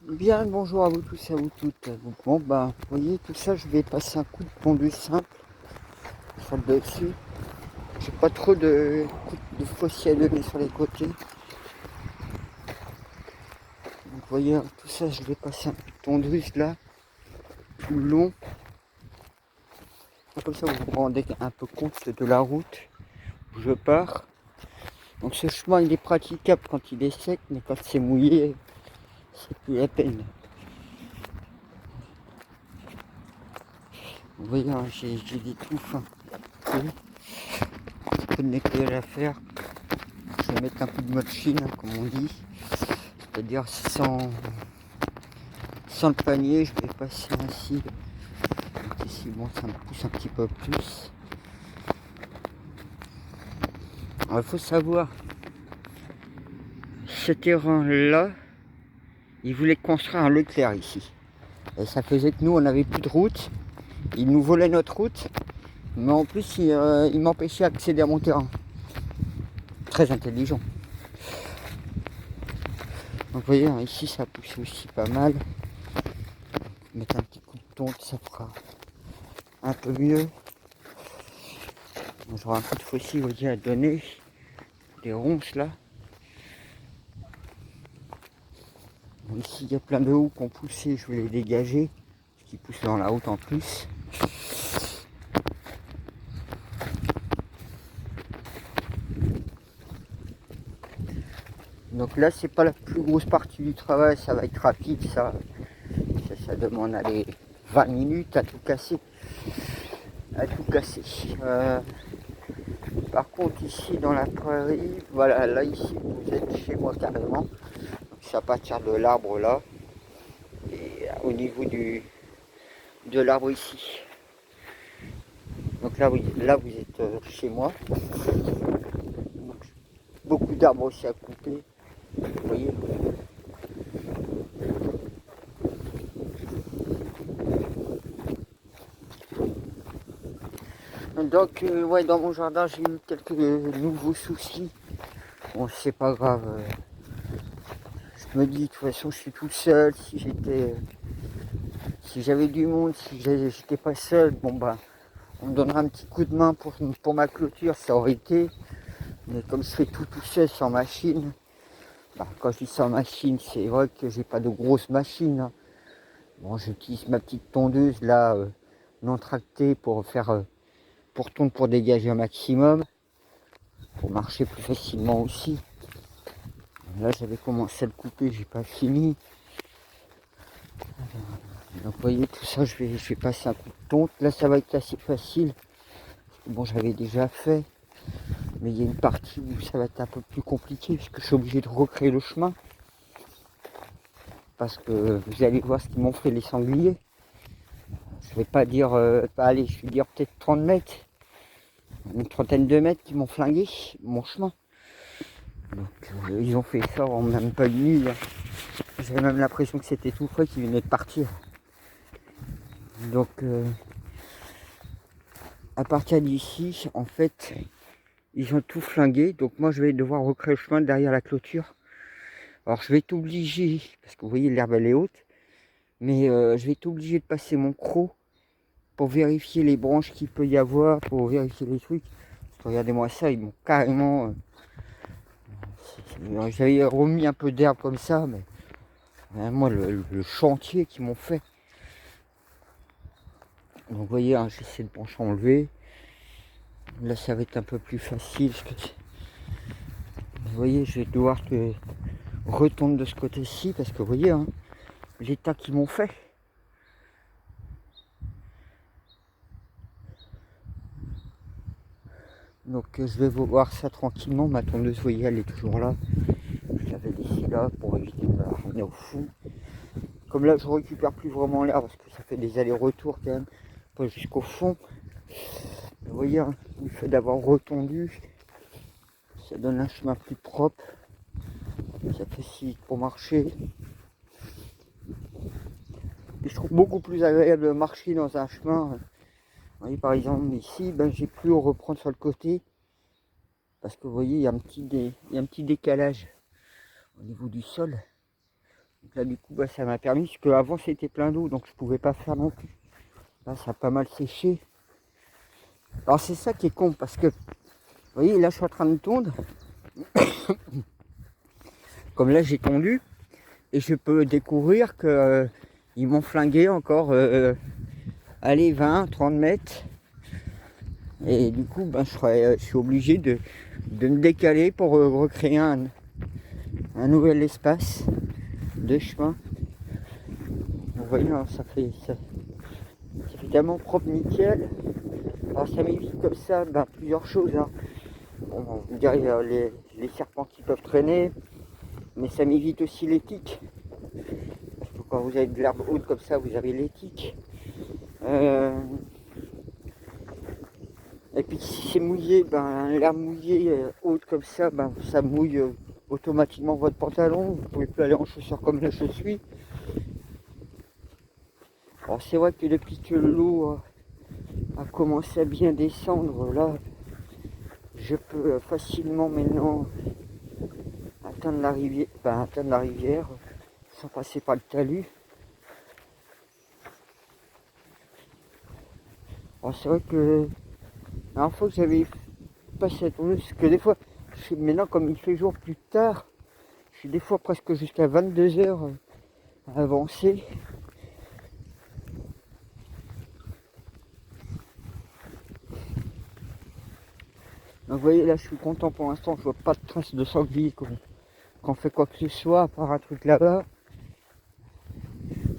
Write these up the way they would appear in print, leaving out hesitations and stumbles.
Bien, bonjour à vous tous et à vous toutes. Donc, bon, vous voyez, tout ça, je vais passer un coup de tondeuse simple sur le dessus. J'ai pas trop de fossier à donner sur les côtés. Donc, vous voyez, tout ça, je vais passer un coup de tondeuse là, tout le long. Comme ça, vous vous rendez un peu compte de la route où je pars. Donc, ce chemin, il est praticable quand il est sec, mais quand c'est mouillé, c'est plus la peine. Vous voyez, hein, j'ai des touffes, hein, un peu de nettoyage à faire. Je vais mettre un peu de mode Chine, hein, comme on dit. C'est-à-dire sans le panier, je vais passer ainsi. Donc ici, bon, ça me pousse un petit peu plus. Alors, il faut savoir, ce terrain-là, ils voulaient construire un Leclerc ici. Et ça faisait que nous, on n'avait plus de route. Ils nous volaient notre route. Mais en plus, ils m'empêchaient d'accéder à mon terrain. Très intelligent. Donc vous voyez, hein, ici, ça pousse aussi pas mal. Mettre un petit coup de tonte, ça fera un peu mieux. J'aurai un peu de fossile, vous voyez, à donner. Des ronces là. Bon, ici il y a plein de hauts qui ont poussé, je vais les dégager. Qui poussent dans la route en plus. Donc là c'est pas la plus grosse partie du travail, ça va être rapide, ça demande aller 20 minutes à tout casser. Par contre ici dans la prairie, voilà, là ici vous êtes chez moi carrément. Donc, c'est à partir de l'arbre là. Et au niveau de l'arbre ici. Donc là, oui, là vous êtes chez moi. Donc, beaucoup d'arbres aussi à couper. Vous voyez. Donc ouais, dans mon jardin j'ai eu quelques nouveaux soucis. Bon, c'est pas grave. Je me dis de toute façon je suis tout seul. Si j'avais du monde, si j'étais pas seul, bon on me donnera un petit coup de main pour ma clôture, ça aurait été. Mais comme je fais tout seul sans machine, quand je dis sans machine, c'est vrai que j'ai pas de grosse machine, hein. Bon, j'utilise ma petite tondeuse là, non tractée pour tondre, pour dégager un maximum, pour marcher plus facilement aussi. Là j'avais commencé à le couper, j'ai pas fini. Donc vous voyez tout ça, je vais passer un coup de tonte. Là ça va être assez facile. Bon, j'avais déjà fait, mais il y a une partie où ça va être un peu plus compliqué puisque je suis obligé de recréer le chemin. Parce que vous allez voir ce qu'ils m'ont fait les sangliers. Je vais pas dire, allez, je vais dire peut-être 30 mètres, une trentaine de mètres qui m'ont flingué mon chemin. Donc ils ont fait ça en même pas une nuit, hein. J'avais même l'impression que c'était tout frais, qu'ils venaient de partir. Donc à partir d'ici, en fait, ils ont tout flingué. Donc moi je vais devoir recréer le chemin derrière la clôture. Alors je vais être obligé, parce que vous voyez l'herbe elle est haute, mais je vais être obligé de passer mon croc pour vérifier les branches qu'il peut y avoir, pour vérifier les trucs. Parce que regardez-moi ça, ils m'ont carrément... j'avais remis un peu d'herbe comme ça, mais moi le chantier qu'ils m'ont fait. Donc vous voyez, hein, j'essaie de brancher enlever. Là ça va être un peu plus facile. Vous voyez, je vais devoir retomber de ce côté-ci, parce que vous voyez, hein, l'état qu'ils m'ont fait. Donc je vais voir ça tranquillement. Ma tondeuse, vous voyez, elle est toujours là. Je l'avais laissée là pour éviter de la ramener au fond. Comme là, je récupère plus vraiment l'air parce que ça fait des allers-retours quand même, pas jusqu'au fond. Vous voyez, hein, le fait d'avoir retendu, ça donne un chemin plus propre. Ça facilite pour marcher. Et je trouve beaucoup plus agréable de marcher dans un chemin. Vous voyez, par exemple, ici, j'ai plus à reprendre sur le côté. Parce que vous voyez, il y a un petit décalage au niveau du sol. Donc là du coup bah, ça m'a permis, parce qu'avant c'était plein d'eau donc je pouvais pas faire non plus. Là ça a pas mal séché. Alors c'est ça qui est con parce que, vous voyez là je suis en train de tondre. Comme là j'ai tondu et je peux découvrir que ils m'ont flingué encore allez 20-30 mètres. Et du coup ben, je suis obligé de me décaler pour recréer un nouvel espace de chemin. Vous voyez là, ça fait tellement propre, nickel. Alors ça m'évite comme ça ben, plusieurs choses. Hein. Bon, vous me direz les serpents qui peuvent traîner, mais ça m'évite aussi les tiques. Parce que quand vous avez de l'herbe haute comme ça, vous avez les tiques. Et puis si c'est mouillé, ben, l'herbe mouillée haute comme ça, ben, ça mouille automatiquement votre pantalon. Vous pouvez plus aller en chaussures comme là je suis. Alors c'est vrai que depuis que l'eau a commencé à bien descendre, là, je peux facilement maintenant atteindre la rivière sans passer par le talus. Alors c'est vrai que la dernière fois que j'avais passé à tourner, parce que des fois, maintenant comme il fait jour plus tard, je suis des fois presque jusqu'à 22 h à avancer. Donc vous voyez là je suis content pour l'instant, je vois pas de traces de sanglier qu'on fait quoi que ce soit, à part un truc là-bas.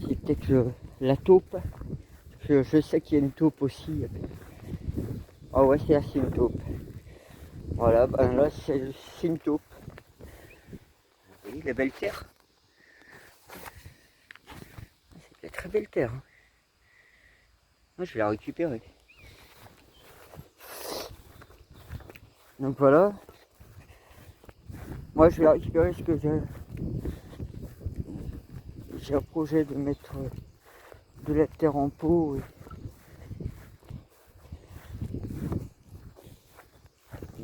C'est peut-être la taupe. Je sais qu'il y a une taupe aussi. Ah ouais c'est une taupe. Voilà, ben là c'est une taupe. Vous voyez la belle terre. C'est la très belle terre. Hein. Moi, je vais la récupérer. Donc voilà. Moi je vais la récupérer parce que j'ai un projet de mettre de la terre en pot.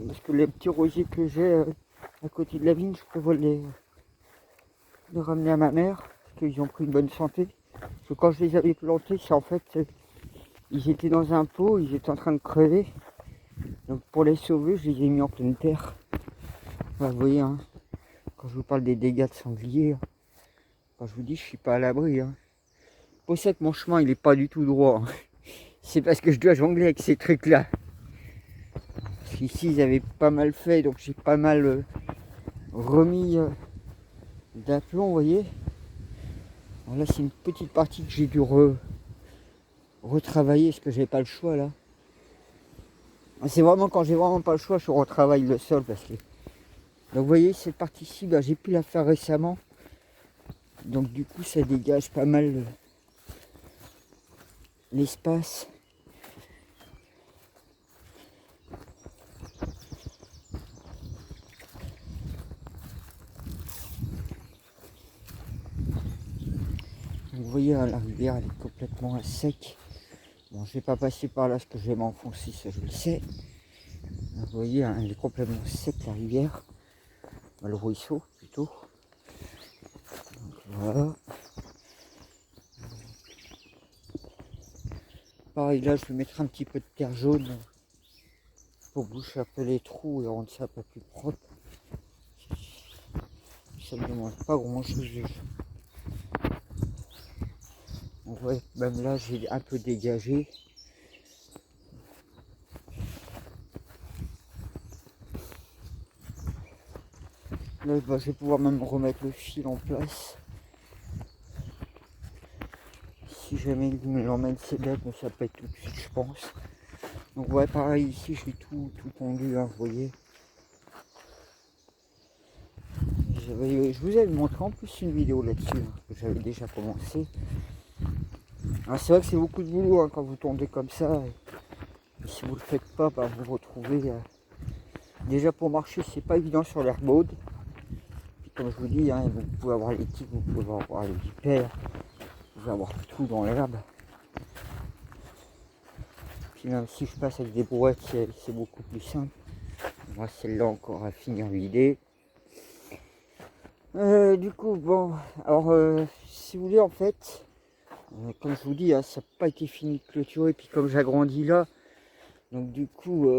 Parce que les petits rosiers que j'ai à côté de la vigne, je prévois de les ramener à ma mère. Parce qu'ils ont pris une bonne santé. Parce que quand je les avais plantés, c'est en fait, ils étaient dans un pot, ils étaient en train de crever. Donc pour les sauver, je les ai mis en pleine terre. Enfin, vous voyez, hein, quand je vous parle des dégâts de sanglier, hein, quand je vous dis je suis pas à l'abri. Hein. Pour ça que mon chemin il est pas du tout droit. Hein. C'est parce que je dois jongler avec ces trucs là. Parce qu'ici ils avaient pas mal fait, donc j'ai pas mal remis d'aplomb, vous voyez. Alors là c'est une petite partie que j'ai dû retravailler parce que j'ai pas le choix là. C'est vraiment quand j'ai vraiment pas le choix, je retravaille le sol parce que. Donc vous voyez cette partie-ci, bah, j'ai pu la faire récemment. Donc du coup ça dégage pas mal l'espace. Vous voyez hein, la rivière elle est complètement à sec. Bon je vais pas passer par là parce que je vais m'enfoncer, ça je le sais. Vous voyez hein, elle est complètement sec la rivière. Le ruisseau plutôt. Donc, voilà. Pareil là je vais mettre un petit peu de terre jaune pour boucher un peu les trous et rendre ça un peu plus propre. Ça ne demande pas grand chose. On voit même là j'ai un peu dégagé. Là bah, je vais pouvoir même remettre le fil en place. Si jamais il me l'emmène c'est bête mais ça peut être tout de suite je pense. Donc ouais pareil ici j'ai tout tondu hein, vous voyez. Je vous avais montré en plus une vidéo là-dessus hein, que j'avais déjà commencé. C'est vrai que c'est beaucoup de boulot hein, quand vous tondez comme ça. Et si vous le faites pas, bah, vous vous retrouvez. Déjà pour marcher, c'est pas évident sur l'herbe haute. Comme je vous dis, hein, vous pouvez avoir les tiques, vous pouvez avoir les vipères, vous pouvez avoir tout dans l'herbe. Puis même si je passe avec des brouettes, c'est beaucoup plus simple. Moi celle-là encore à finir l'idée. Du coup, bon, alors, si vous voulez, en fait, comme je vous dis, hein, ça n'a pas été fini de clôturer, puis comme j'agrandis là, donc du coup,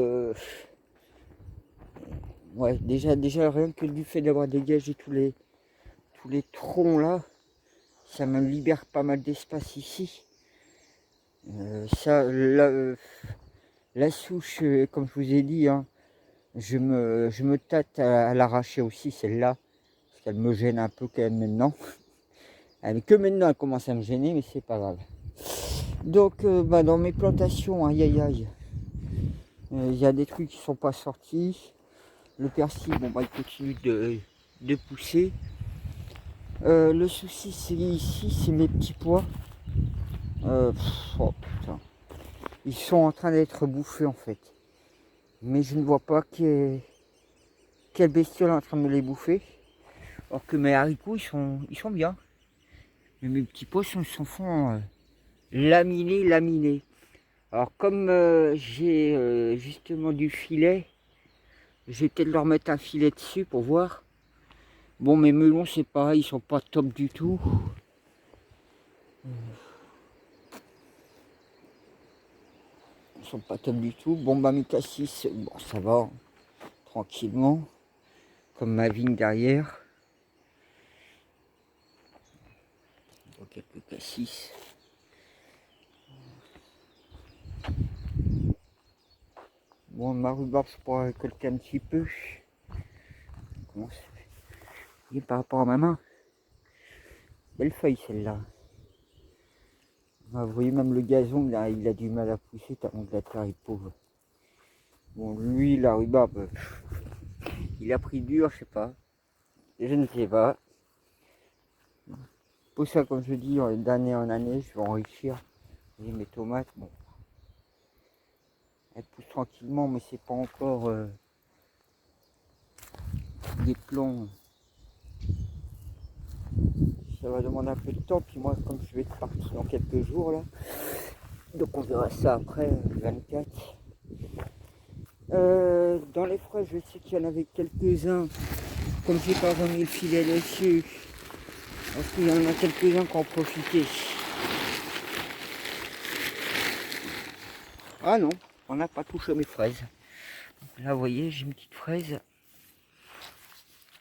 ouais, déjà rien que du fait d'avoir dégagé tous les troncs là, ça me libère pas mal d'espace ici. La souche, comme je vous ai dit, hein, je me tâte à l'arracher aussi, celle-là, parce qu'elle me gêne un peu quand même maintenant. Que maintenant, elle commence à me gêner, mais c'est pas grave. Donc, bah, dans mes plantations, aïe aïe aïe, il y a des trucs qui sont pas sortis. Le persil, bon, bah, il continue de pousser. Le souci, c'est ici, c'est mes petits pois. Oh putain. Ils sont en train d'être bouffés en fait. Mais je ne vois pas quelle bestiole est en train de me les bouffer. Alors que mes haricots, ils sont bien. Mais mes petits pois, s'en font laminés. Alors comme j'ai justement du filet, je vais peut-être leur mettre un filet dessus pour voir. Bon, mes melons, c'est pareil, ils sont pas top du tout. Ils sont pas top du tout. Bon, bah mes cassis, bon, ça va, tranquillement. Comme ma vigne derrière. Donc, quelques cassis. Bon, ma rhubarbe, je pourrais récolter un petit peu. Comment ça fait par rapport à ma main? Belle feuille celle-là. Vous voyez même le gazon, là, il a du mal à pousser tellement que la terre est pauvre. Bon, lui, la rhubarbe, il a pris dur, je sais pas. Je ne sais pas. Pour ça, comme je dis, d'année en année, je vais enrichir. Et mes tomates, bon, elles poussent tranquillement, mais c'est pas encore des plants. Ça va demander un peu de temps, puis moi, comme je vais être parti dans quelques jours là, donc on verra ça après, le 24. Dans les fraises, je sais qu'il y en avait quelques-uns, comme j'ai pas remis le filet dessus, parce qu'il y en a quelques-uns qui ont profité. Ah non, on n'a pas touché mes fraises. Là, vous voyez, j'ai une petite fraise.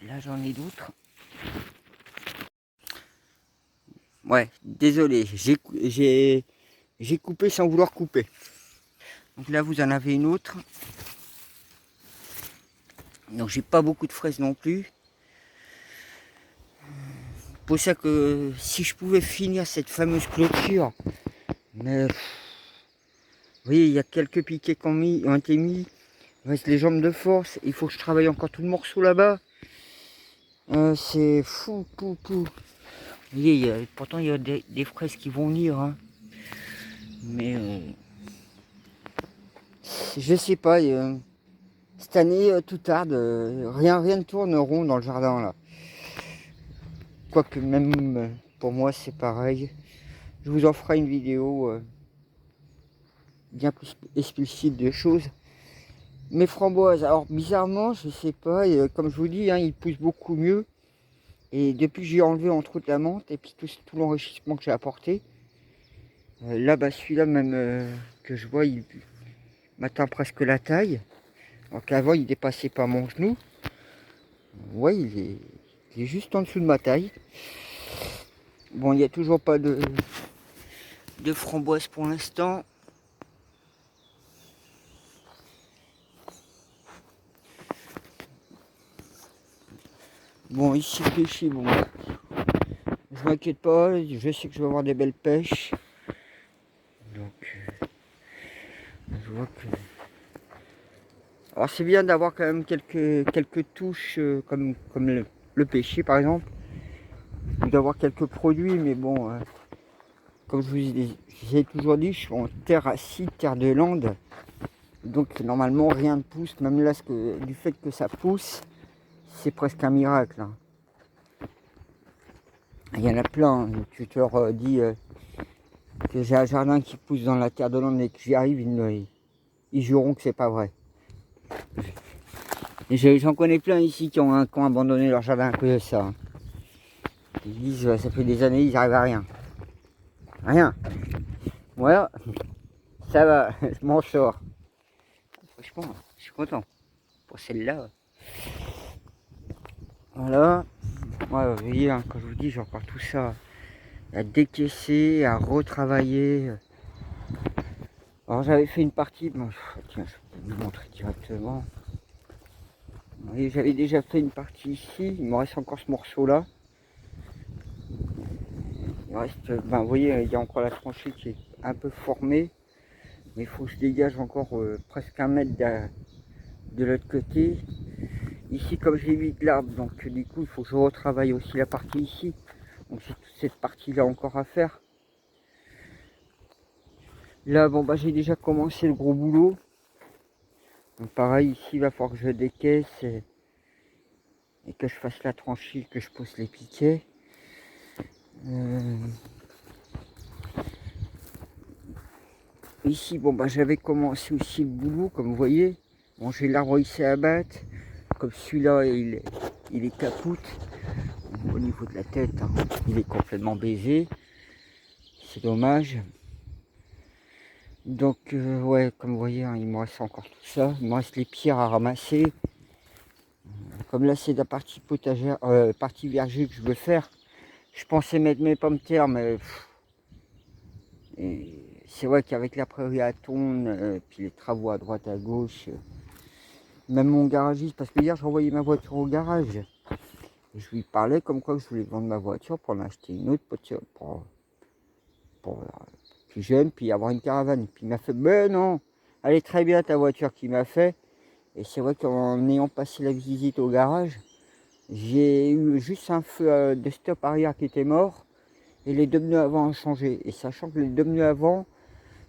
Là, j'en ai d'autres. Ouais, désolé, j'ai coupé sans vouloir couper. Donc là, vous en avez une autre. Donc, j'ai pas beaucoup de fraises non plus. Pour ça que si je pouvais finir cette fameuse clôture, mais vous voyez, il y a quelques piquets qui ont été mis. Il reste les jambes de force. Il faut que je travaille encore tout le morceau là-bas. C'est fou, pou. Vous voyez, pourtant il y a des fraises qui vont venir, hein. Mais je sais pas. Cette année, tout tarde. Rien ne tourne rond dans le jardin là. Quoique même pour moi c'est pareil. Je vous en ferai une vidéo bien plus explicite de choses. Mes framboises, alors bizarrement, je sais pas, comme je vous dis, hein, ils poussent beaucoup mieux. Et depuis que j'ai enlevé entre autres la menthe et puis tout l'enrichissement que j'ai apporté, là, bah, celui-là même que je vois, il m'atteint presque la taille. Alors qu'avant, il dépassait pas mon genou. Ouais, il est juste en dessous de ma taille. Bon, il n'y a toujours pas de framboises pour l'instant. Bon, ici, pêcher, bon, je m'inquiète pas, je sais que je vais avoir des belles pêches. Donc, je vois que... Alors, c'est bien d'avoir quand même quelques touches, comme le pêcher, par exemple. Ou d'avoir quelques produits, mais bon, comme je vous ai toujours dit, je suis en terre acide, terre de lande. Donc, normalement, rien ne pousse. Même là, du fait que ça pousse, c'est presque un miracle, hein. Il y en a plein. Tu te leur dis que j'ai un jardin qui pousse dans la terre de lande et que j'y arrive, ils jureront que c'est pas vrai. J'en connais plein ici qui ont abandonné leur jardin à cause de ça. Ils disent ça fait des années, ils n'arrivent à rien. Rien. Voilà, ça va, je m'en sors. Franchement, je suis content. Pour celle-là. Voilà. Ouais, vous voyez, hein, quand je vous dis, j'ai encore tout ça à décaisser, à retravailler. Alors j'avais fait une partie, bon, tiens, je peux vous montrer directement. Vous voyez, j'avais déjà fait une partie ici, il me reste encore ce morceau là. Il reste, ben, vous voyez, il y a encore la tranchée qui est un peu formée, mais il faut que je dégage encore presque 1 mètre de l'autre côté. Ici, comme j'ai mis de l'arbre, donc du coup, il faut que je retravaille aussi la partie ici. Donc c'est toute cette partie là encore à faire. Là, bon, bah j'ai déjà commencé le gros boulot. Donc pareil, ici, il va falloir que je décaisse et que je fasse la tranchée, que je pose les piquets. Ici, bon, bah j'avais commencé aussi le boulot, comme vous voyez. Bon, j'ai l'arbre ici à abattre. Comme celui-là, il est capoute. Au niveau de la tête, hein, il est complètement baisé. C'est dommage. Donc, ouais, comme vous voyez, hein, il me reste encore tout ça. Il me reste les pierres à ramasser. Comme là, c'est la partie potagère, partie verger que je veux faire. Je pensais mettre mes pommes de terre, mais c'est vrai qu'avec la prairie à tondre, puis les travaux à droite à gauche, même mon garagiste, parce que hier, j'ai envoyé ma voiture au garage. Et je lui parlais comme quoi je voulais vendre ma voiture pour en acheter une autre voiture, pour plus jeune, puis avoir une caravane. Puis il m'a fait, ben non, elle est très bien ta voiture qu'il m'a fait. Et c'est vrai qu'en ayant passé la visite au garage, j'ai eu juste un feu de stop arrière qui était mort et les deux pneus avant ont changé. Et sachant que les deux pneus avant,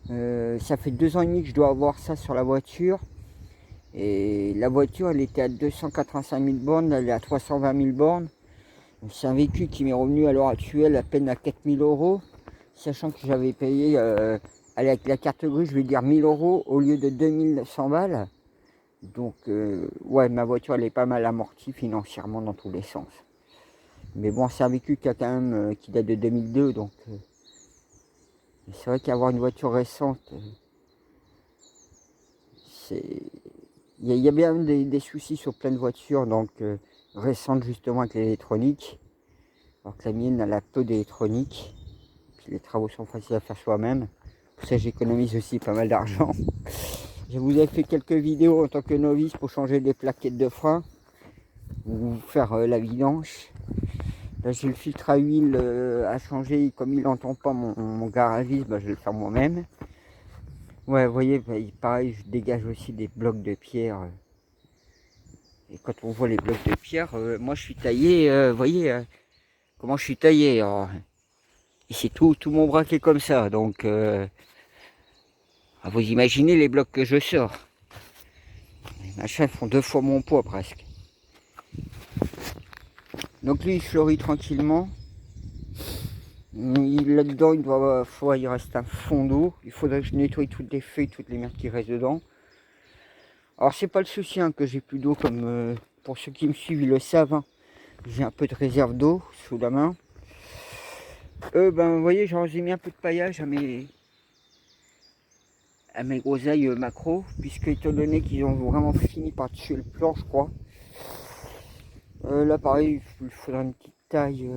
ça fait 2 ans et demi que je dois avoir ça sur la voiture. Et la voiture, elle était à 285 000 bornes, elle est à 320 000 bornes. C'est un véhicule qui m'est revenu à l'heure actuelle à peine à 4 000 euros, sachant que j'avais payé, avec la carte grise, je vais dire 1 000 euros au lieu de 2 100 balles. Donc, ouais, ma voiture, elle est pas mal amortie financièrement dans tous les sens. Mais bon, c'est un véhicule qui a quand même, qui date de 2002, donc c'est vrai qu'avoir une voiture récente, c'est... Il y a bien des soucis sur plein de voitures, donc récentes justement avec l'électronique. Alors que la mienne, elle a peu d'électronique. Puis les travaux sont faciles à faire soi-même. Pour ça, j'économise aussi pas mal d'argent. Je vous ai fait quelques vidéos en tant que novice pour changer des plaquettes de frein ou faire la vidange. Là, j'ai le filtre à huile à changer. Comme il n'entend pas mon garagiste, bah, je vais le faire moi-même. Ouais, vous voyez, bah, pareil, je dégage aussi des blocs de pierre. Et quand on voit les blocs de pierre, moi je suis taillé, vous voyez comment je suis taillé. Alors, et c'est tout mon bras qui est comme ça. Donc, vous imaginez les blocs que je sors. Les machins font 2 fois mon poids presque. Donc lui, il fleurit tranquillement. Là-dedans, il reste un fond d'eau. Il faudrait que je nettoie toutes les feuilles, toutes les merdes qui restent dedans. Alors, c'est pas le souci hein, que j'ai plus d'eau, comme pour ceux qui me suivent, ils le savent. Hein. J'ai un peu de réserve d'eau sous la main. Ben, vous voyez, j'ai mis un peu de paillage à mes groseilles macro, puisque étant donné qu'ils ont vraiment fini par tuer le plan, je crois. Là, pareil, il faudra une petite taille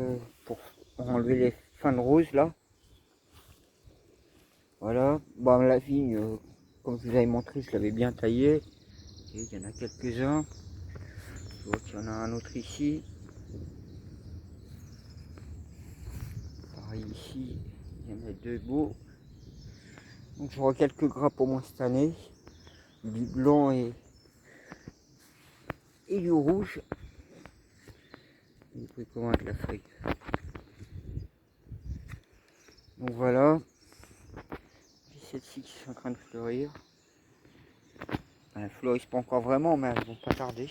pour enlever les fins de rose là. Voilà, bon, la vigne, comme je vous avais montré, je l'avais bien taillé. Il y en a quelques-uns. Je vois qu'il y en a un autre ici. Pareil ici, il y en a 2 beaux. Donc j'aurai quelques grappes au moins cette année. Du blanc et du rouge. Vous pouvez comment avec la feuille. Donc voilà. J'ai celles-ci qui sont en train de fleurir. Elles ne fleurissent pas encore vraiment, mais elles vont pas tarder.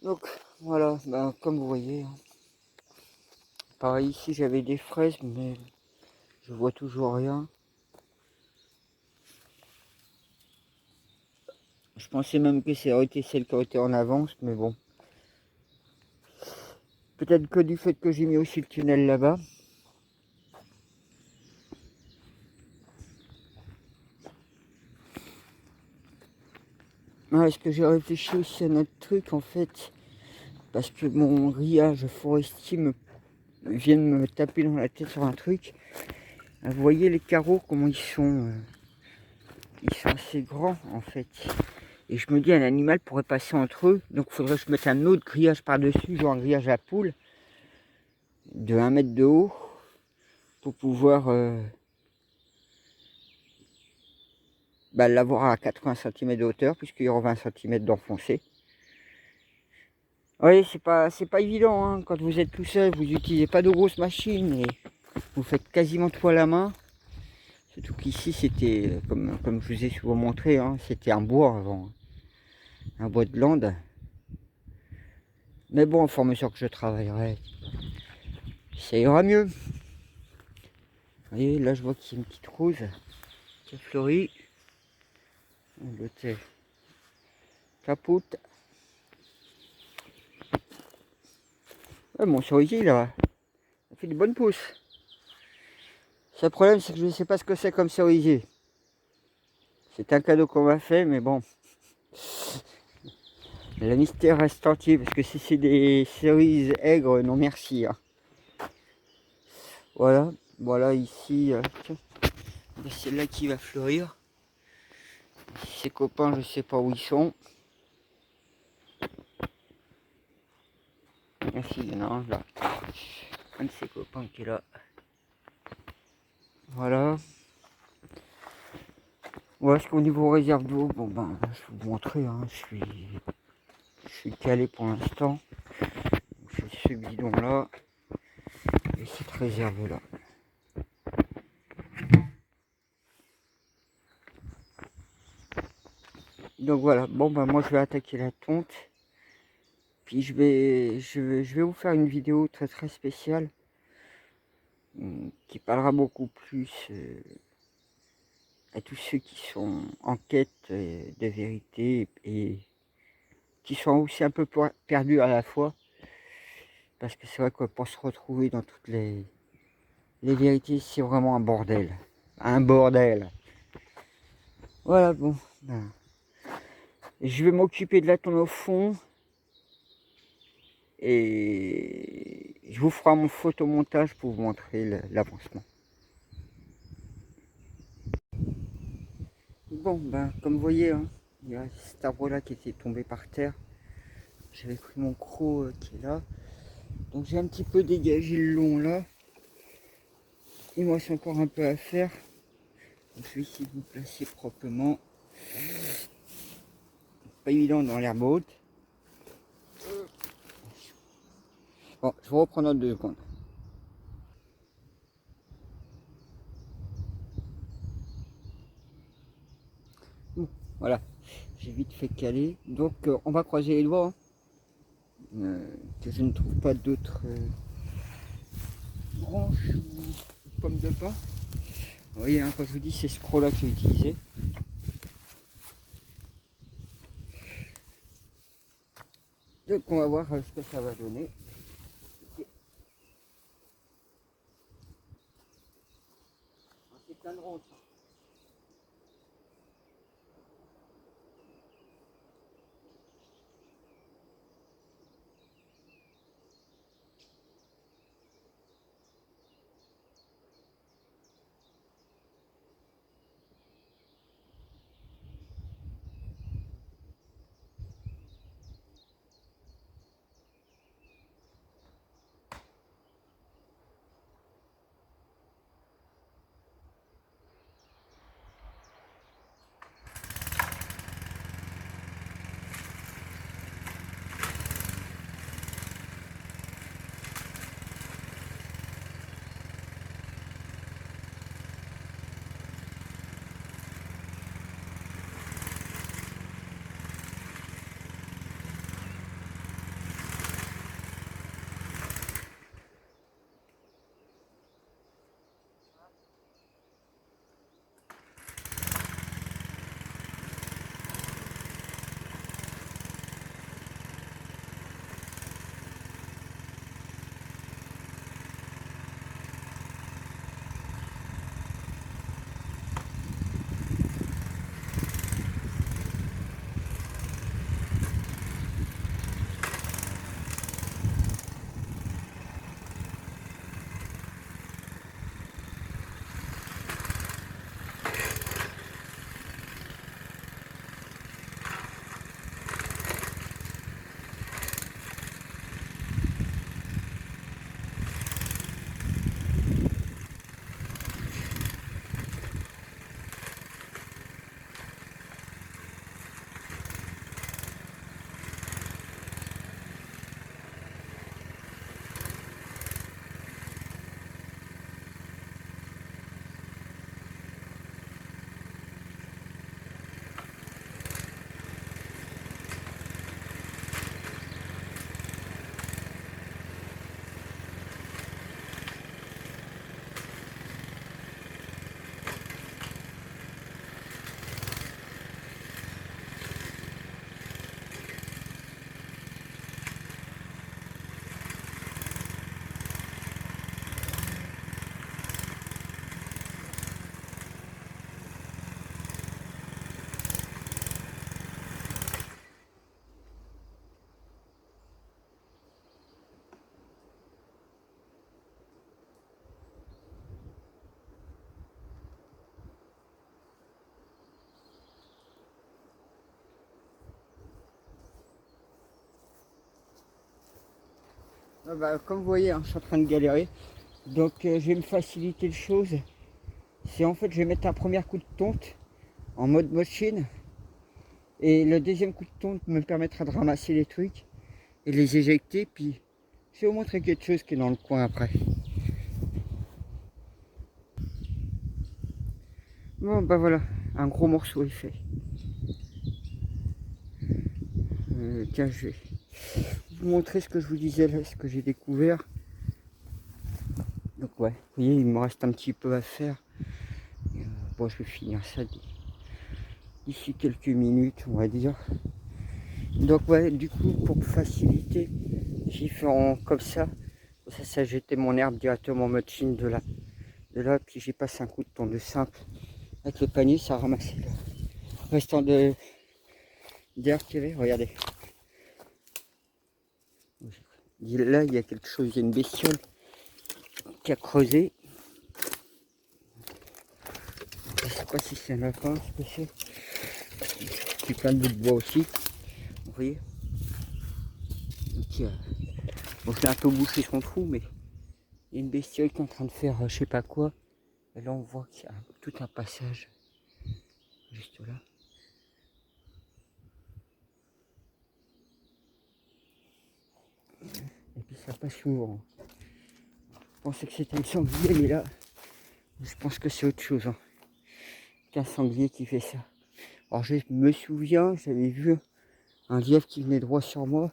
Donc voilà, ben, comme vous voyez. Hein. Pareil ici j'avais des fraises, mais je vois toujours rien. Je pensais même que ça aurait été celle qui aurait été en avance, mais bon. Peut-être que du fait que j'ai mis aussi le tunnel là-bas. Est-ce que j'ai réfléchi aussi à notre truc en fait, parce que mon grillage forestier vient de me taper dans la tête sur un truc. Vous voyez les carreaux, comment ils sont assez grands en fait. Et je me dis, un animal pourrait passer entre eux, donc il faudrait que je mette un autre grillage par-dessus, genre un grillage à poule, de 1 mètre de haut, pour pouvoir l'avoir à 80 cm de hauteur, puisqu'il y aura 20 cm d'enfoncé. Oui, c'est pas évident, hein. Quand vous êtes tout seul, vous n'utilisez pas de grosses machines et vous faites quasiment tout à la main. Surtout qu'ici, c'était, comme je vous ai souvent montré, hein, c'était un bois avant, un bois de lande. Mais bon, au fur et à mesure que je travaillerai, ça ira mieux. Vous voyez, là, je vois qu'il y a une petite rose qui a fleuri. L'autre capote. Ouais, mon cerisier, là, ça fait de bonnes pousses. Le seul problème, c'est que je ne sais pas ce que c'est comme cerisier. C'est un cadeau qu'on m'a fait, mais bon. Le mystère reste entier, parce que si c'est des cerises aigres, non merci. Hein. Voilà, voilà ici, c'est là qui va fleurir. Ses copains, je sais pas où ils sont. Merci, il y en a un là. Un de ses copains qui est là. Voilà. Voilà ce qu'au niveau réserve d'eau, bon ben, je vais vous montrer, hein, je suis calé pour l'instant. C'est ce bidon là et cette réserve là. Donc voilà, bon ben moi je vais attaquer la tonte. Puis je vais vous faire une vidéo très très spéciale qui parlera beaucoup plus à tous ceux qui sont en quête de vérité et qui sont aussi un peu perdus à la fois. Parce que c'est vrai que pour se retrouver dans toutes les vérités, c'est vraiment un bordel. Un bordel. Voilà, bon. Ben, je vais m'occuper de la tonne au fond. Et je vous ferai mon photomontage pour vous montrer l'avancement. Bon, ben, comme vous voyez, hein, il y a cet arbre-là qui était tombé par terre. J'avais pris mon croc qui est là. Donc j'ai un petit peu dégagé le long là. Il me reste encore un peu à faire. Donc, je vais essayer de vous placer proprement. Pas évident dans l'herbe haute. Bon, je vais reprendre dans 2 secondes. Bon, voilà, j'ai vite fait caler. Donc on va croiser les doigts. Hein. Que je ne trouve pas d'autres branches ou pommes de pin. Vous voyez, hein, quand je vous dis, c'est ce croc là que j'ai utilisé. Donc on va voir ce que ça va donner. C'est plein de ronces. Ah bah, comme vous voyez, hein, je suis en train de galérer. Donc je vais me faciliter les choses. C'est en fait, je vais mettre un premier coup de tonte en mode machine. Et le deuxième coup de tonte me permettra de ramasser les trucs et les éjecter. Puis je vais vous montrer quelque chose qui est dans le coin après. Bon bah voilà, un gros morceau est fait. Tiens, je vais vous montrer ce que je vous disais là, ce que j'ai découvert. Donc ouais, vous voyez, il me reste un petit peu à faire. Bon, je vais finir ça d'ici quelques minutes, on va dire. Donc ouais, du coup, pour faciliter, j'ai fait comme ça. Ça jeté mon herbe directement en mode chine de là, puis j'ai passé un coup de tondeuse simple avec le panier, ça a ramassé le restant d'herbe qu'il y avait. Regardez. Là, il y a quelque chose, il y a une bestiole qui a creusé. Je sais pas si c'est un lapin, ce que c'est. Puis plein de bouts de bois aussi. Vous voyez. Donc, bon, je l'ai un peu bouché son trou, mais il y a une bestiole qui est en train de faire je sais pas quoi. Et là, on voit qu'il y a tout un passage juste là. Et puis ça passe souvent. Je pensais que c'était un sanglier, mais là, je pense que c'est autre chose. Hein, qu'un sanglier qui fait ça. Alors je me souviens, j'avais vu un lièvre qui venait droit sur moi.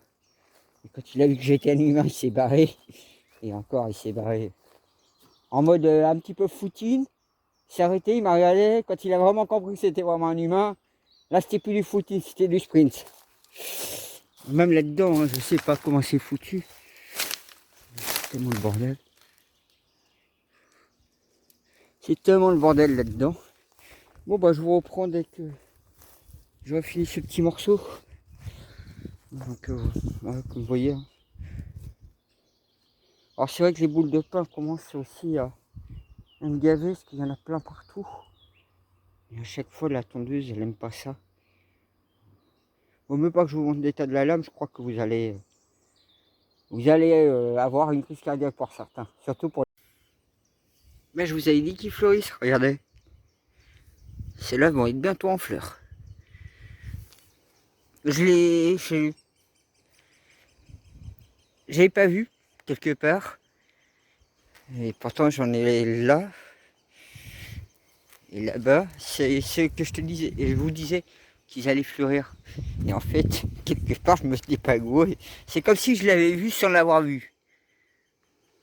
Et quand il a vu que j'étais un humain, il s'est barré. Et encore, il s'est barré en mode un petit peu foutine. Il s'est arrêté, il m'a regardé. Quand il a vraiment compris que c'était vraiment un humain, là c'était plus du footine, c'était du sprint. Même là-dedans, hein, je sais pas comment c'est foutu. C'est tellement le bordel. C'est tellement le bordel là-dedans. Bon bah je vous reprends dès que j'aurai fini ce petit morceau. Donc voilà, comme vous voyez. Hein. Alors c'est vrai que les boules de pain commencent aussi à me gaver parce qu'il y en a plein partout. Et à chaque fois la tondeuse elle aime pas ça. Vaut mieux pas que je vous montre l'état de la lame, je crois que vous allez avoir une crise cardiaque pour certains. Surtout pour. Mais je vous avais dit qu'ils fleurissent, regardez. Celles-là vont être bientôt en fleurs. J'avais pas vu quelque part. Et pourtant j'en ai là. Et là-bas, c'est ce que je te disais. Et je vous disais qu'ils allaient fleurir. Et en fait, quelque part, je me suis dit pas gros. C'est comme si je l'avais vu sans l'avoir vu.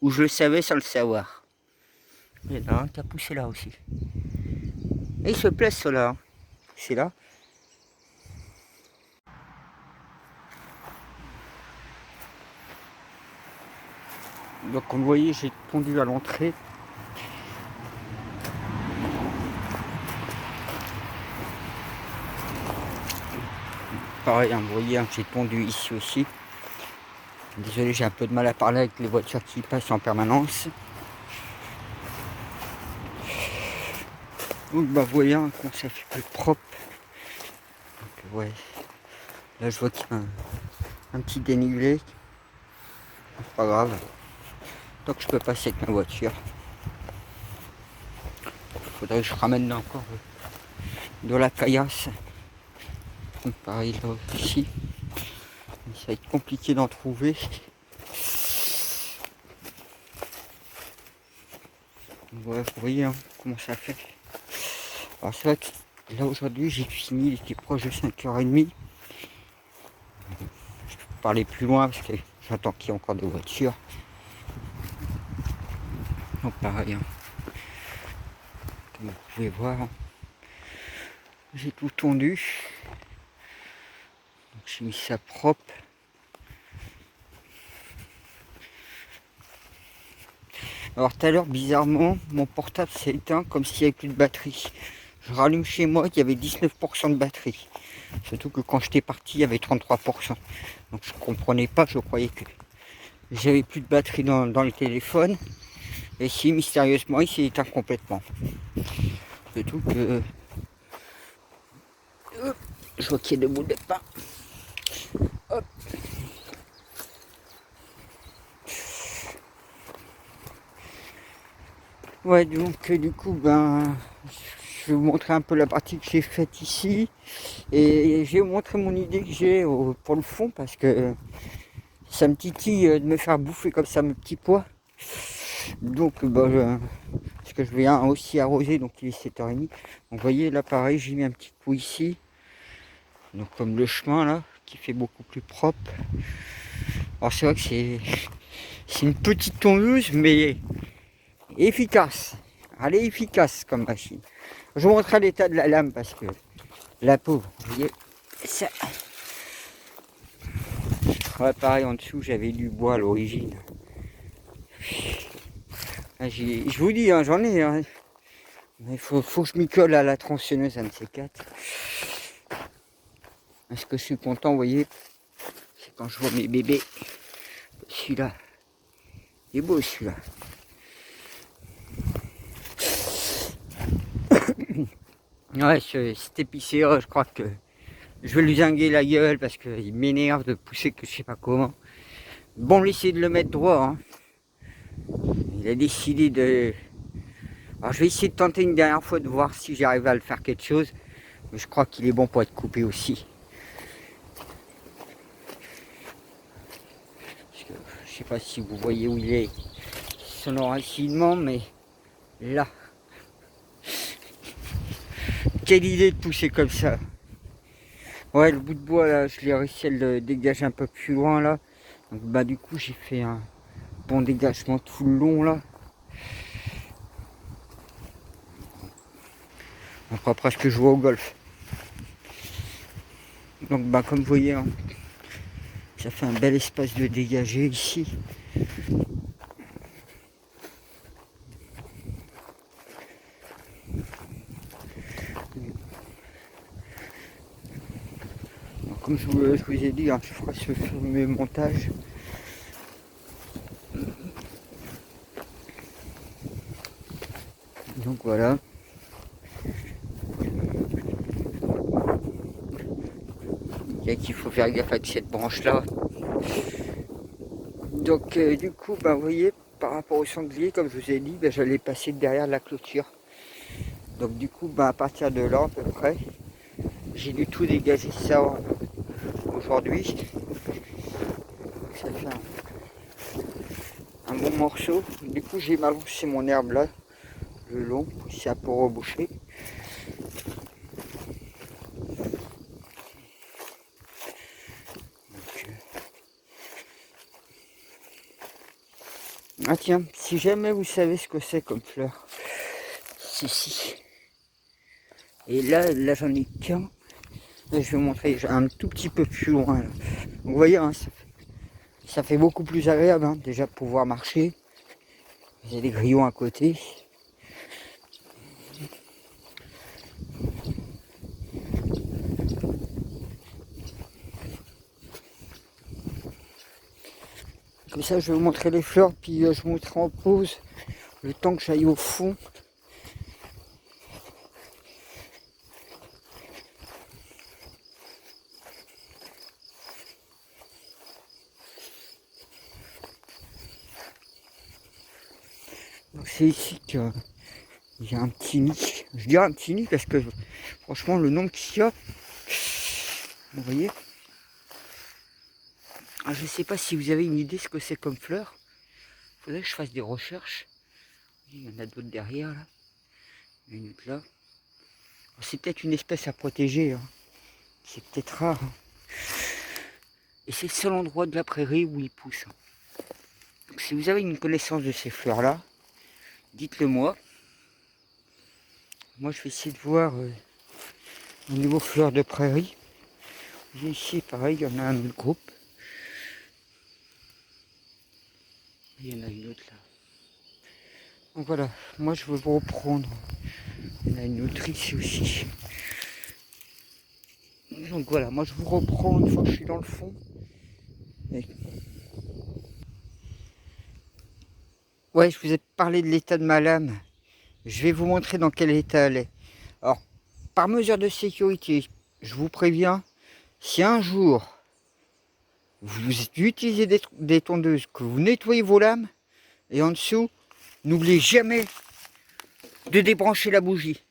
Ou je le savais sans le savoir. Il y en a un qui a poussé là aussi. Et il se place cela. Hein. C'est là. Donc comme vous voyez, j'ai tondu à l'entrée. Pareil, hein, vous voyez, hein, j'ai tondu ici aussi. Désolé, j'ai un peu de mal à parler avec les voitures qui passent en permanence. Donc bah vous voyez hein, comment ça fait plus propre. Donc, ouais. Là je vois qu'il y a un petit dénivelé. C'est pas grave. Tant que je peux passer avec ma voiture. Il faudrait que je ramène encore de la caillasse. Donc pareil là aussi. Ça va être compliqué d'en trouver. Ouais, vous voyez hein, comment ça fait. Alors c'est vrai que là aujourd'hui j'ai fini, il était proche de 5h30. Je peux parler plus loin parce que j'attends qu'il y ait encore des voitures. Donc pareil, hein. Comme vous pouvez voir, j'ai tout tondu. Donc j'ai mis ça propre. Alors tout à l'heure, bizarrement, mon portable s'est éteint comme s'il n'y avait plus de batterie. Je rallume chez moi, il y avait 19% de batterie. Surtout que quand j'étais parti, il y avait 33%. Donc je comprenais pas, je croyais que j'avais plus de batterie dans le téléphone. Et si mystérieusement, il s'est éteint complètement. Surtout que... Hop, je vois qu'il y a des boules de pain. Hop. Ouais, donc du coup, ben, je vais vous montrer un peu la partie que j'ai faite ici. Et je vais vous montrer mon idée que j'ai pour le fond, parce que ça me titille de me faire bouffer comme ça mes petits pois. Donc, ben, parce que je vais aussi arroser, donc il est 7h30. Donc vous voyez, là pareil, j'ai mis un petit coup ici. Donc comme le chemin là, qui fait beaucoup plus propre. Alors c'est vrai que c'est une petite tondeuse, mais efficace. Elle est efficace comme machine. Je vous montrerai l'état de la lame parce que la pauvre, vous voyez, ça. Ouais, pareil en dessous, j'avais du bois à l'origine. Je vous dis, hein, j'en ai. Hein. Mais faut que je m'y colle à la tronçonneuse, un de ces quatre. Est-ce que je suis content, vous voyez, c'est quand je vois mes bébés. Celui-là, il est beau celui-là. Ouais, cet épicéa, je crois que je vais lui zinguer la gueule parce qu'il m'énerve de pousser que je sais pas comment. Bon, essayer de le mettre droit. Hein. Il a décidé de... Alors je vais essayer de tenter une dernière fois de voir si j'arrive à le faire quelque chose. Mais je crois qu'il est bon pour être coupé aussi. Parce que, je sais pas si vous voyez où il est son enracinement, mais là. Quelle idée de pousser comme ça. Ouais, le bout de bois là, je l'ai réussi à le dégager un peu plus loin là. Donc bah du coup j'ai fait un bon dégagement tout le long là. On fera presque jouer au golf. Donc bah comme vous voyez, hein, ça fait un bel espace de dégagé ici. Donc, comme je vous ai dit, hein, je ferai ce fameux montage. Donc voilà. Il y a qu'il faut faire gaffe avec cette branche là. Donc du coup, bah, vous voyez, par rapport au sanglier, comme je vous ai dit, bah, j'allais passer derrière la clôture. Donc du coup, bah, à partir de là à peu près, j'ai dû tout dégager ça aujourd'hui. Ça fait un bon morceau. Du coup, j'ai balancé mon herbe là, le long, si ça pour reboucher. Ah tiens, si jamais vous savez ce que c'est comme fleur, ceci. Et là j'en ai qu'un. Je vais vous montrer un tout petit peu plus loin. Là. Vous voyez, hein, ça fait beaucoup plus agréable hein, déjà de pouvoir marcher. Il y a des grillons à côté. Comme ça, je vais vous montrer les fleurs, puis je vous montrerai en pause le temps que j'aille au fond. Donc c'est ici qu'il y a un petit nid. Je dirais un petit nid parce que franchement le nombre qu'il y a, vous voyez. Ah, je ne sais pas si vous avez une idée ce que c'est comme fleur. Il faudrait que je fasse des recherches. Il y en a d'autres derrière là. Il y en a une autre là. C'est peut-être une espèce à protéger. Hein. C'est peut-être rare. Hein. Et c'est le seul endroit de la prairie où il pousse. Hein. Donc si vous avez une connaissance de ces fleurs là, dites-le moi. Moi je vais essayer de voir au niveau fleurs de prairie. Ici pareil, il y en a un autre groupe. Il y en a une autre là. Donc voilà, moi je veux vous reprendre. Il y en a une autre ici aussi. Donc voilà, moi je vous reprends une fois que je suis dans le fond. Et... ouais, je vous ai parlé de l'état de ma lame. Je vais vous montrer dans quel état elle est. Alors, par mesure de sécurité, je vous préviens, si un jour vous utilisez des tondeuses, que vous nettoyez vos lames, et en dessous, n'oubliez jamais de débrancher la bougie.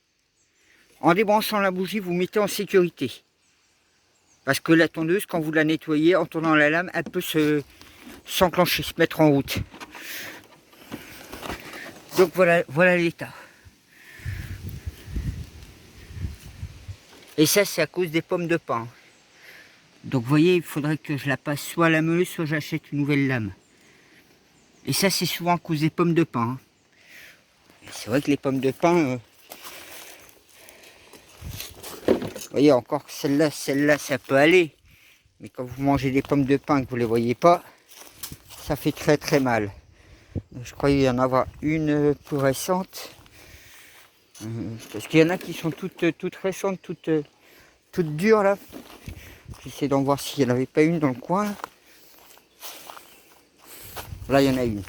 En débranchant la bougie, vous mettez en sécurité. Parce que la tondeuse, quand vous la nettoyez, en tournant la lame, elle peut s'enclencher, se mettre en route. Donc voilà l'état. Et ça, c'est à cause des pommes de pin. Donc vous voyez, il faudrait que je la passe soit à la meuleuse, soit j'achète une nouvelle lame. Et ça, c'est souvent à cause des pommes de pin. C'est vrai que les pommes de pin... vous voyez, encore celle-là, ça peut aller. Mais quand vous mangez des pommes de pin et que vous ne les voyez pas, ça fait très très mal. Je crois qu'il y en a une plus récente. Parce qu'il y en a qui sont toutes récentes, toutes dures là. J'essaie d'en voir s'il n'y en avait pas une dans le coin. Là, il y en a une.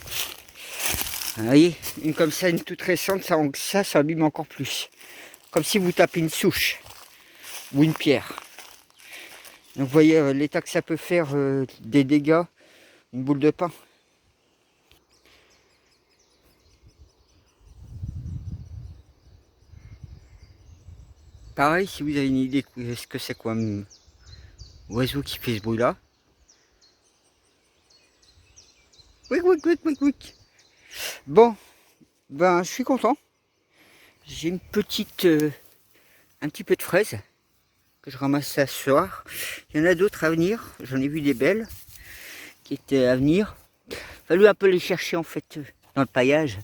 Vous voyez, une comme ça, une toute récente, ça abîme encore plus. Comme si vous tapez une souche ou une pierre. Donc vous voyez l'état que ça peut faire des dégâts, une boule de pain. Pareil, si vous avez une idée de ce que c'est quoi un oiseau qui fait ce bruit là. Oui. Bon, ben je suis content. J'ai une petite, un petit peu de fraises que je ramasse ce soir. Il y en a d'autres à venir. J'en ai vu des belles qui étaient à venir. Il fallu un peu les chercher en fait dans le paillage.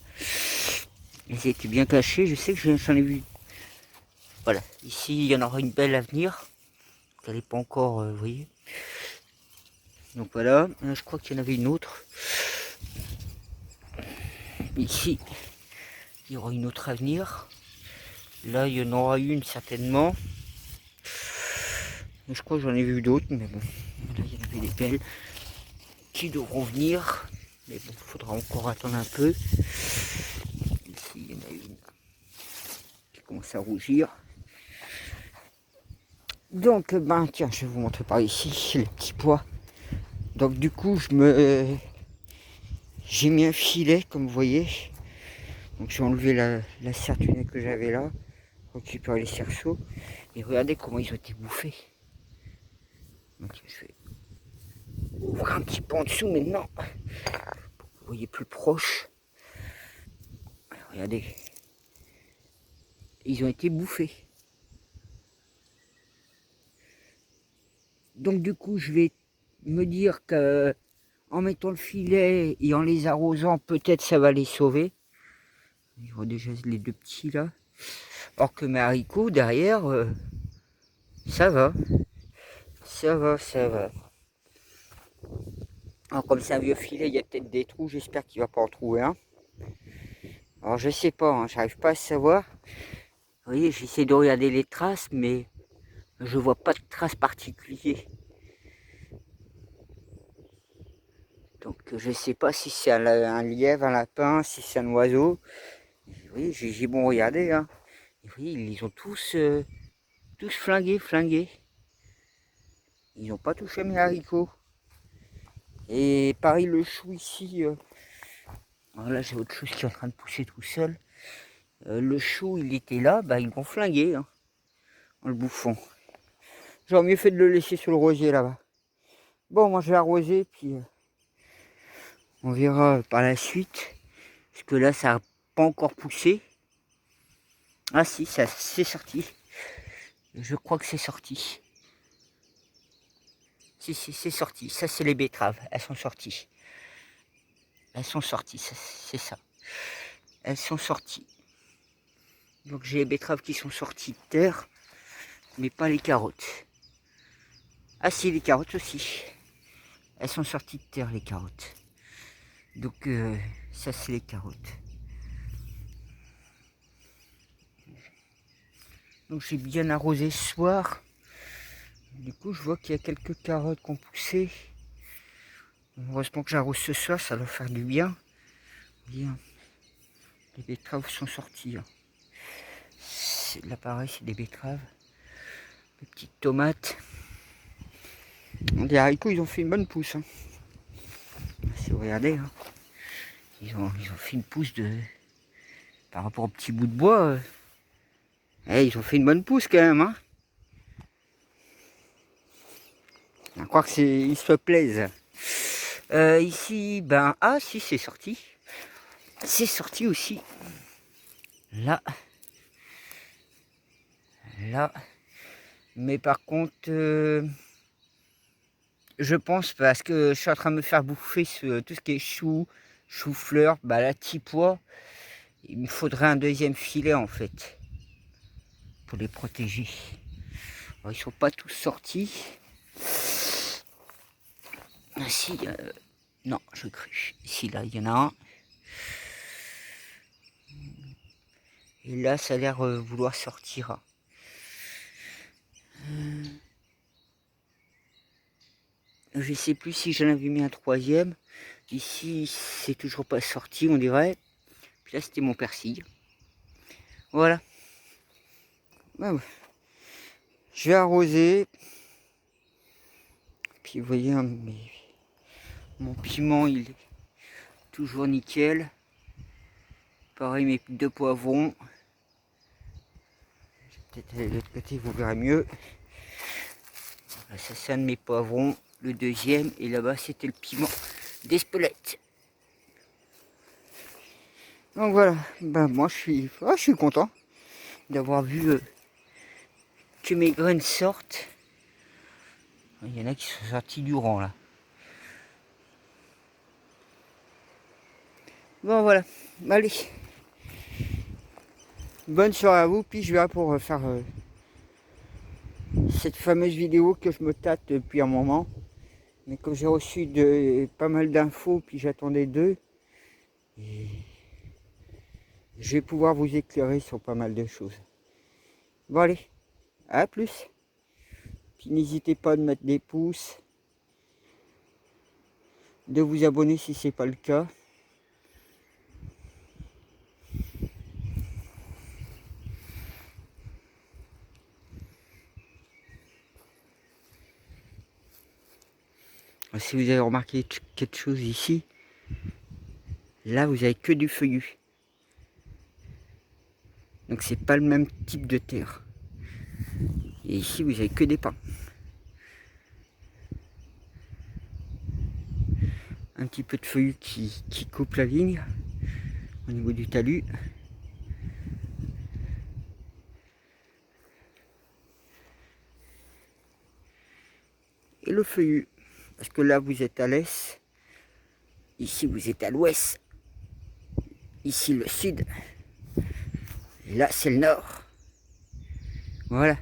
Elles étaient bien cachées. Je sais que j'en ai vu. Voilà, ici il y en aura une belle à venir. Elle n'est pas encore, vous voyez. Donc voilà, je crois qu'il y en avait une autre. Ici, il y aura une autre à venir. Là, il y en aura une certainement. Je crois que j'en ai vu d'autres, mais bon, là, il y en avait des belles qui devront venir. Mais bon, il faudra encore attendre un peu. Ici, il y en a une qui commence à rougir. Donc, ben tiens, je vais vous montrer par ici les petits pois. Donc du coup, j'ai mis un filet, comme vous voyez. Donc j'ai enlevé la serre-tunnée que j'avais là, récupérer les cerceaux. Et regardez comment ils ont été bouffés. Donc je vais ouvrir un petit peu en dessous maintenant. Pour que vous voyez plus proche. Regardez. Ils ont été bouffés. Donc du coup, je vais me dire que en mettant le filet et en les arrosant, peut-être ça va les sauver. Il y aura déjà les deux petits là. Or que mes haricots derrière, ça va. Ça va. Alors comme c'est un vieux filet, il y a peut-être des trous. J'espère qu'il ne va pas en trouver un. Alors je sais pas, hein, j'arrive pas à savoir. Vous voyez, j'essaie de regarder les traces, mais je vois pas de traces particulières. Donc je sais pas si c'est un lièvre, un lapin, si c'est un oiseau. Oui, j'ai bon regardé. Hein. Oui, ils ont tous flingués. Ils n'ont pas touché mes haricots. Et pareil le chou ici. Alors là j'ai autre chose qui est en train de pousser tout seul. Le chou il était là, bah ils l'ont flingué hein, en le bouffant. J'aurais mieux fait de le laisser sur le rosier là-bas. Bon moi je vais arroser puis on verra par la suite. Parce que là ça n'a pas encore poussé. Ah si, ça c'est sorti. Je crois que c'est sorti. Si, c'est sorti. Ça, c'est les betteraves. Elles sont sorties. C'est ça. Elles sont sorties. Donc, j'ai les betteraves qui sont sorties de terre, mais pas les carottes. Ah si, les carottes aussi. Elles sont sorties de terre, les carottes. Donc, ça, c'est les carottes. Donc, j'ai bien arrosé ce soir. Du coup, je vois qu'il y a quelques carottes qui ont poussé. Heureusement que j'arrose ce soir, ça doit faire du bien. Bien. Les betteraves sont sorties. Hein. Là, pareil, c'est des betteraves. Des petites tomates. Les haricots, ils ont fait une bonne pousse. Hein. Si vous regardez, hein. Ils ont fait une pousse de par rapport au petit bout de bois, ils ont fait une bonne pousse quand même. Hein. Je crois que ils se plaisent. Ici, ben, ah si, c'est sorti. C'est sorti aussi. Là. Là. Mais par contre, je pense, parce que je suis en train de me faire bouffer tout ce qui est chou-fleur, bah là, petits pois, il me faudrait un deuxième filet en fait, pour les protéger. Alors, ils sont pas tous sortis. Ah, si, non, je cru. Ici, là, il y en a un. Et là, ça a l'air vouloir sortir. Je sais plus si j'en avais mis un troisième. Ici, c'est toujours pas sorti, on dirait. Puis là, c'était mon persil. Voilà. Ouais, ouais. Je vais arroser. Puis vous voyez, mon piment, il est toujours nickel. Pareil, mes 2 poivrons. Peut-être aller de l'autre côté, vous verrez mieux. Là, ça, c'est un de mes poivrons. Le deuxième, et là-bas, c'était le piment d'Espelette. Donc voilà, ben moi je suis content d'avoir vu que mes graines sortent. Il y en a qui sont sortis du rang là. Bon voilà, allez. Bonne soirée à vous, puis je verrai pour faire cette fameuse vidéo que je me tâte depuis un moment. Mais comme j'ai reçu pas mal d'infos, puis j'attendais d'eux, je vais pouvoir vous éclairer sur pas mal de choses. Bon allez, à plus. Puis n'hésitez pas de mettre des pouces, de vous abonner si ce n'est pas le cas. Si vous avez remarqué quelque chose ici, là vous avez que du feuillu. Donc c'est pas le même type de terre. Et ici vous avez que des pins. Un petit peu de feuillu qui coupe la ligne au niveau du talus. Et le feuillu. Parce que là vous êtes à l'est. Ici vous êtes à l'ouest. Ici le sud. Et là c'est le nord. Voilà.